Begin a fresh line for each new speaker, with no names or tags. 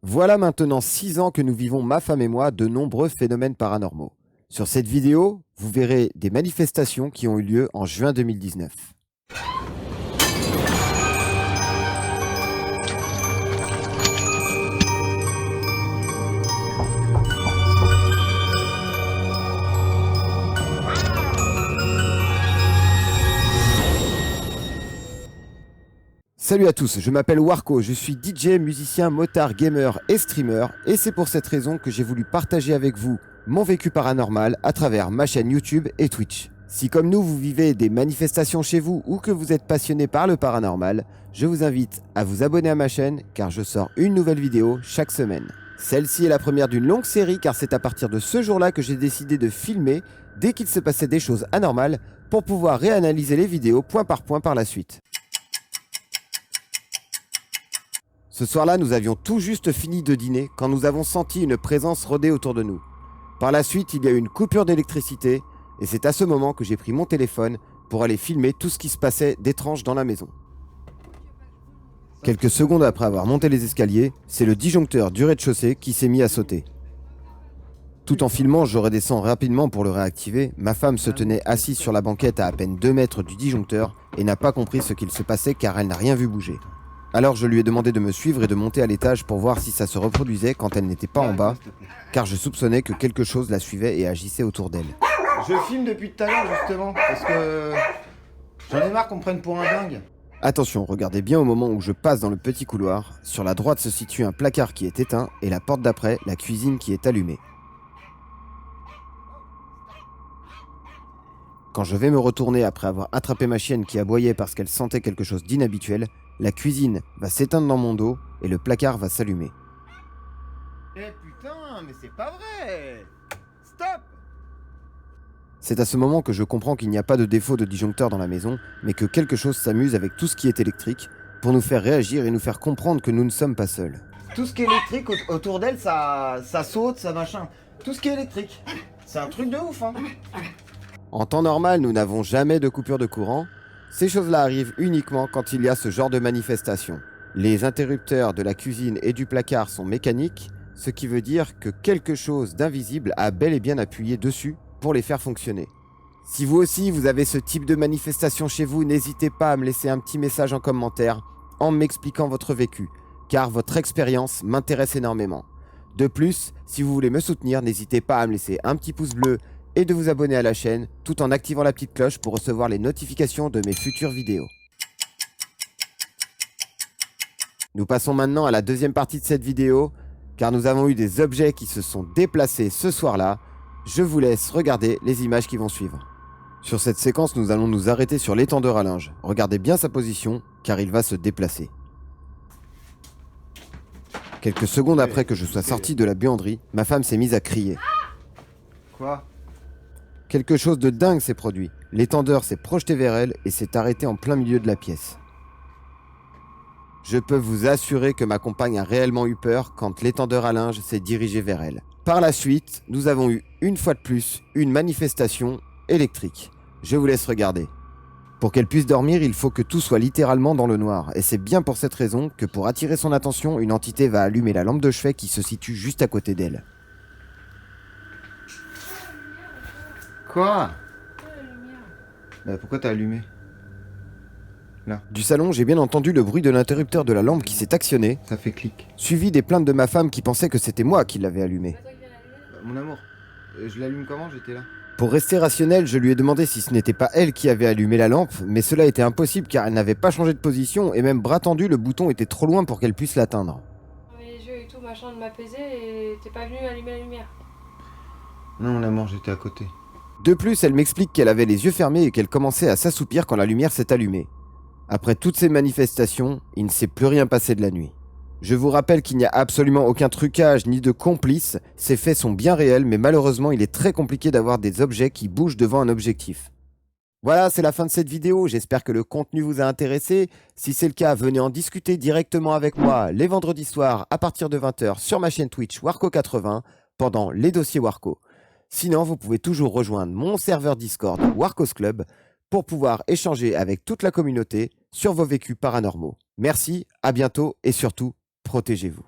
Voilà maintenant 6 ans que nous vivons, ma femme et moi, de nombreux phénomènes paranormaux. Sur cette vidéo, vous verrez des manifestations qui ont eu lieu en juin 2019. Salut à tous, je m'appelle Warco, je suis DJ, musicien, motard, gamer et streamer, et c'est pour cette raison que j'ai voulu partager avec vous mon vécu paranormal à travers ma chaîne YouTube et Twitch. Si comme nous vous vivez des manifestations chez vous ou que vous êtes passionné par le paranormal, je vous invite à vous abonner à ma chaîne car je sors une nouvelle vidéo chaque semaine. Celle-ci est la première d'une longue série car c'est à partir de ce jour-là que j'ai décidé de filmer dès qu'il se passait des choses anormales pour pouvoir réanalyser les vidéos point par point par la suite. Ce soir-là, nous avions tout juste fini de dîner quand nous avons senti une présence rôder autour de nous. Par la suite, il y a eu une coupure d'électricité et c'est à ce moment que j'ai pris mon téléphone pour aller filmer tout ce qui se passait d'étrange dans la maison. Quelques secondes après avoir monté les escaliers, c'est le disjoncteur du rez-de-chaussée qui s'est mis à sauter. Tout en filmant, je redescends rapidement pour le réactiver. Ma femme se tenait assise sur la banquette à peine 2 mètres du disjoncteur et n'a pas compris ce qu'il se passait car elle n'a rien vu bouger. Alors je lui ai demandé de me suivre et de monter à l'étage pour voir si ça se reproduisait quand elle n'était pas en bas, car je soupçonnais que quelque chose la suivait et agissait autour d'elle.
Je filme depuis tout à l'heure justement, parce que j'en ai marre qu'on me prenne pour un dingue.
Attention, regardez bien au moment où je passe dans le petit couloir. Sur la droite se situe un placard qui est éteint et la porte d'après, la cuisine qui est allumée. Quand je vais me retourner après avoir attrapé ma chienne qui aboyait parce qu'elle sentait quelque chose d'inhabituel, la cuisine va s'éteindre dans mon dos et le placard va s'allumer.
Eh putain, mais c'est pas vrai! Stop!
C'est à ce moment que je comprends qu'il n'y a pas de défaut de disjoncteur dans la maison, mais que quelque chose s'amuse avec tout ce qui est électrique pour nous faire réagir et nous faire comprendre que nous ne sommes pas seuls.
Tout ce qui est électrique autour d'elle, ça saute, ça machin. Tout ce qui est électrique. C'est un truc de ouf, hein.
En temps normal, nous n'avons jamais de coupure de courant. Ces choses-là arrivent uniquement quand il y a ce genre de manifestation. Les interrupteurs de la cuisine et du placard sont mécaniques, ce qui veut dire que quelque chose d'invisible a bel et bien appuyé dessus pour les faire fonctionner. Si vous aussi vous avez ce type de manifestation chez vous, n'hésitez pas à me laisser un petit message en commentaire en m'expliquant votre vécu, car votre expérience m'intéresse énormément. De plus, si vous voulez me soutenir, n'hésitez pas à me laisser un petit pouce bleu et de vous abonner à la chaîne tout en activant la petite cloche pour recevoir les notifications de mes futures vidéos. Nous passons maintenant à la deuxième partie de cette vidéo, car nous avons eu des objets qui se sont déplacés ce soir-là. Je vous laisse regarder les images qui vont suivre. Sur cette séquence, nous allons nous arrêter sur l'étendeur à linge. Regardez bien sa position, car il va se déplacer. Quelques secondes après que je sois sorti de la buanderie, ma femme s'est mise à crier.
Quoi?
Quelque chose de dingue s'est produit. L'étendeur s'est projeté vers elle et s'est arrêté en plein milieu de la pièce. Je peux vous assurer que ma compagne a réellement eu peur quand l'étendeur à linge s'est dirigé vers elle. Par la suite, nous avons eu une fois de plus une manifestation électrique. Je vous laisse regarder. Pour qu'elle puisse dormir, il faut que tout soit littéralement dans le noir. Et c'est bien pour cette raison que pour attirer son attention, une entité va allumer la lampe de chevet qui se situe juste à côté d'elle.
Quoi? Bah pourquoi t'as allumé? Là.
Du salon, j'ai bien entendu le bruit de l'interrupteur de la lampe qui s'est actionné,
Ça fait clic.
suivi des plaintes de ma femme qui pensait que c'était moi qui l'avais allumé.
Mon amour, je l'allume comment? J'étais là.
Pour rester rationnel, je lui ai demandé si ce n'était pas elle qui avait allumé la lampe, mais cela était impossible car elle n'avait pas changé de position et même bras tendu, le bouton était trop loin pour qu'elle puisse l'atteindre.
Les yeux et tout machin de m'apaiser et t'es pas venu allumer la lumière.
Non mon amour, j'étais à côté.
De plus, elle m'explique qu'elle avait les yeux fermés et qu'elle commençait à s'assoupir quand la lumière s'est allumée. Après toutes ces manifestations, il ne s'est plus rien passé de la nuit. Je vous rappelle qu'il n'y a absolument aucun trucage ni de complice, ces faits sont bien réels, mais malheureusement il est très compliqué d'avoir des objets qui bougent devant un objectif. Voilà, c'est la fin de cette vidéo, j'espère que le contenu vous a intéressé. Si c'est le cas, venez en discuter directement avec moi les vendredis soirs à partir de 20h sur ma chaîne Twitch Warco80 pendant les dossiers Warco. Sinon, vous pouvez toujours rejoindre mon serveur Discord Warcos Club pour pouvoir échanger avec toute la communauté sur vos vécus paranormaux. Merci, à bientôt et surtout, protégez-vous.